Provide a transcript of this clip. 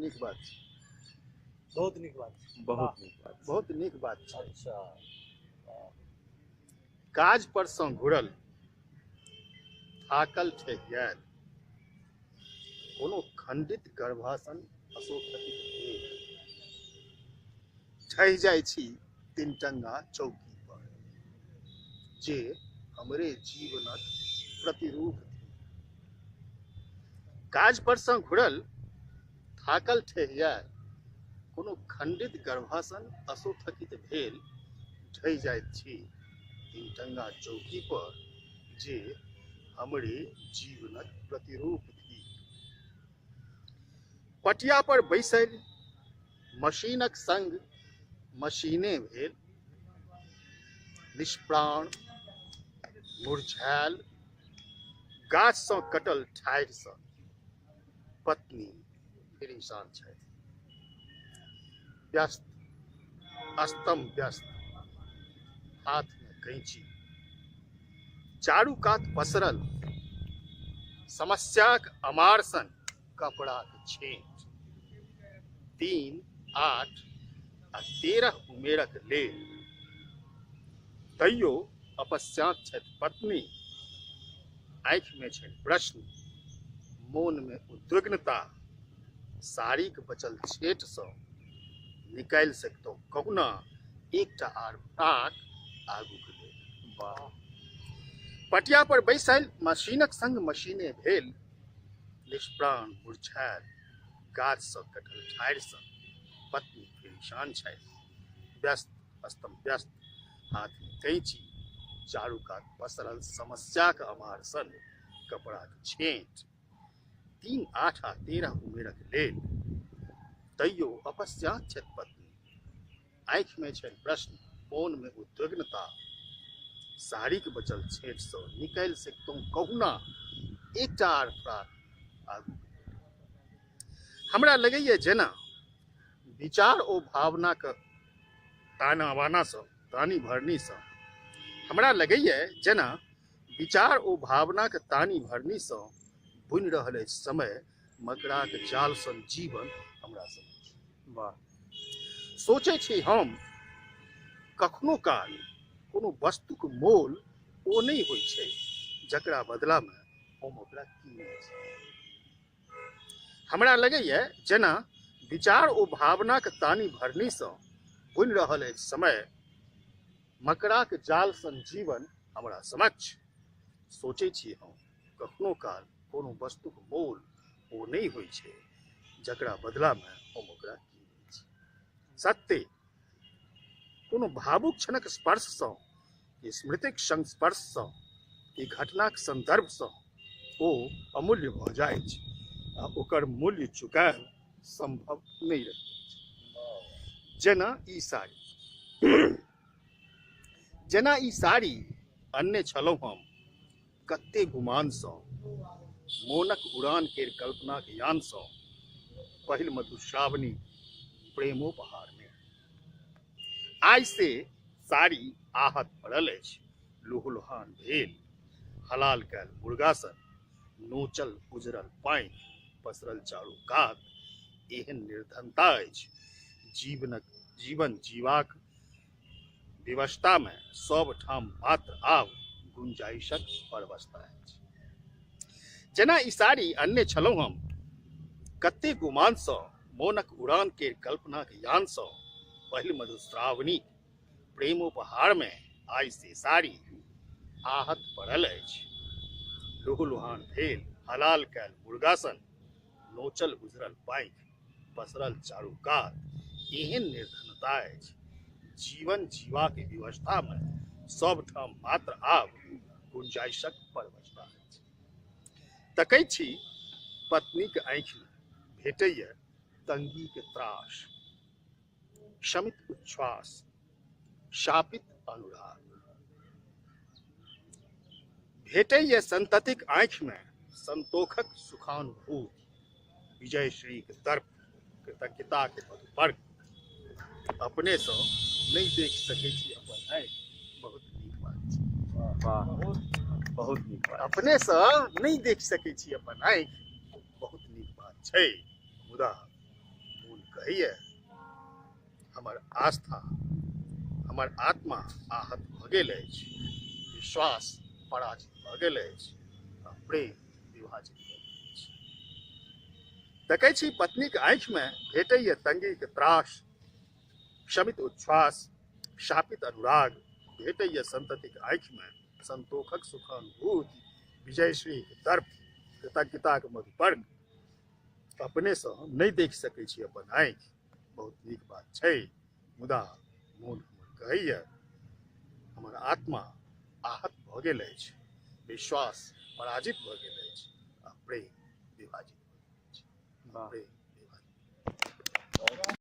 नीक बात छै, बहुत नीक बात छै। बहुत नीक बात छै। बहुत नीक बात छै। अच्छा काज पर सँ घुरल थाकल ठेहियाल कोनो खंडित गर्भासन अशोकथित भेल ठहि जाइ छी तीन टंगा चौकी पर जे हमरे जीवनक प्रतिरूप थी। काज पर सँ घुरल थाकल ठेहियाल कोनो खंडित गर्भासन अशोकथित भेल ढहि जाइत छी तीन टंगा चौकी पर जे हमरे जीवनक प्रतिरूप थी। पटिया पर बैसल मशीनक संग मशीने भेल निष्प्राण मुरझायल गाछ सँ कटल ठाढ़ि सँ पत्नी फिर इंसान छथि। व्यस्त अस्तम व्यस्त हाथ में कैंची चारू कात पसरल समस्याक अमार सन कपड़ाक छेच 3, 8 आ 13 उमेरक लेल तैयो अपस्यात छथि पत्नी। आँखि में छनि प्रश्न मोन में उद्विग्नता साड़ीक बचल छेट सँ निकालि सकतौ कहुना एकटा आर फ्राक आगूक लेल। वाह पटिया पर बैसल मशीनक संग मशीने भेल निष्प्राण मुरझायल गाछ सँ कटल ठाढ़ि सँ पत्नी परेशान छथि। व्यस्त अस्तम व्यस्त हाथ में कैंची चारू कात पसरल समस्याक अमार सन कपड़ाक छेट 3, 8 आ 13 उमेरक लेल तैयो अपस्यात छथि पत्नी। आँखि में छनि प्रश्न मोन में उद्विग्नता साड़ीक बचल छेट सँ निकालि सकतौ कहुना एकटा आर फ्राक आगू। हमरा लगैए जेना विचार ओ भावनाक तानी भरनी सँ हमरा लगैए जेना विचार ओ भावनाक तानी भरनी सँ बुनि रहल अछि समय मकड़ाक जाल सन जीवन हमरा सब। वाह सोचै छी हम कखनो काल कोनो वस्तुक मोल ओ नहि होइ छै जकरा बदला में हम ओकरा कीनै छी। हमरा लगैए जेना विचार ओ भावनाक तानी भरनी सँ बुनि रहल अछि समय मकड़ाक जाल सन जीवन हमरा समक्ष। सोचै छी हम कखनो काल कोनो वस्तुक मोल ओ नहि होइ छै जकरा बदला में हम ओकरा कीनै छी। सत्य कोनो भावुक क्षणक स्पर्श सँ कि स्मृतिक संस्पर्श सँ कि घटनाक संदर्भ सँ ओ अमूल्य भऽ जाइत छै आ ओकर मूल्य चुकायल संभव नहि रहैत अछि। जेना ई साड़ी अन्ने छलहुँ हम कते गुमान सँ मोनक उड़ान केर कल्पनाक यान सँ पहिल मधुश्रावणी प्रेमोपहार में। आइ से साड़ी आहत पड़ल अछि लुहुलुहान भेल हलाल कैल मुर्गासन नोचल उजरल पानि पसरल चारू कात एहन निर्धनता अछि जीवन जीवाक विवशता में सब ठाम मात्र आब गुंजाइशक परवस्था अछि। जेना ई साड़ी अन्ने छलहुँ हम कते गुमान सँ मोनक उड़ान केर कल्पनाक यान सँ पहिल मधुश्रावणी प्रेमोपहार में। आइ से साड़ी आहत पड़ल अछि लुहुलुहान भेल हलाल कैल मुर्गासन नोचल उजरल पानि पसरल चारू कात एहन निर्धनता अछि जीवन जीवाक विवशता में सब ठाम मात्र आब गुंजाइशक परवस्था अछि। तकै छी पत्नीक आँखि में भेटैए तंगीक त्रास शमित उच्छ्वास शापित अनुराग भेटैए संततिक आँखि में संतोखक सुखानुभूति विजयश्रीक तर्क कृतज्ञताक मधुपर्क अपने सँ नहीं देख सकै छी अपन आँखि। बहुत नीक बात छै। वाह बहुत नीक बात। अपने सँ नहीं देख सकै छी अपन आँखि बहुत नीक बात छै। मुदा कहैया हमर आस्था हमर आत्मा आहत भऽ गेल अछि, विश्वास पराजित भऽ गेल अछि, आ प्रेम विभाजित भऽ गेल अछि। देखै छी पत्नीक आँखिमे भेटैया तंगीक त्रास, शमित उच्छ्वास, शापित अनुराग, भेटैया संततिक आँखिमे संतोषक सुखानुभूति, विजयश्रीक दर्प, कृतज्ञताक मधुपर्क। अपनेसँ नहि देख सकै छी अपन आँखि, बहुत नीक बात छै, मुदा मोन हमर कहैया हमर आत्मा आहत भऽ गेल अछि, विश्वास पराजित भऽ गेल अछि, आ प्रेम विभाजित भऽ गेल अछि। वाह प्रेम विभाजित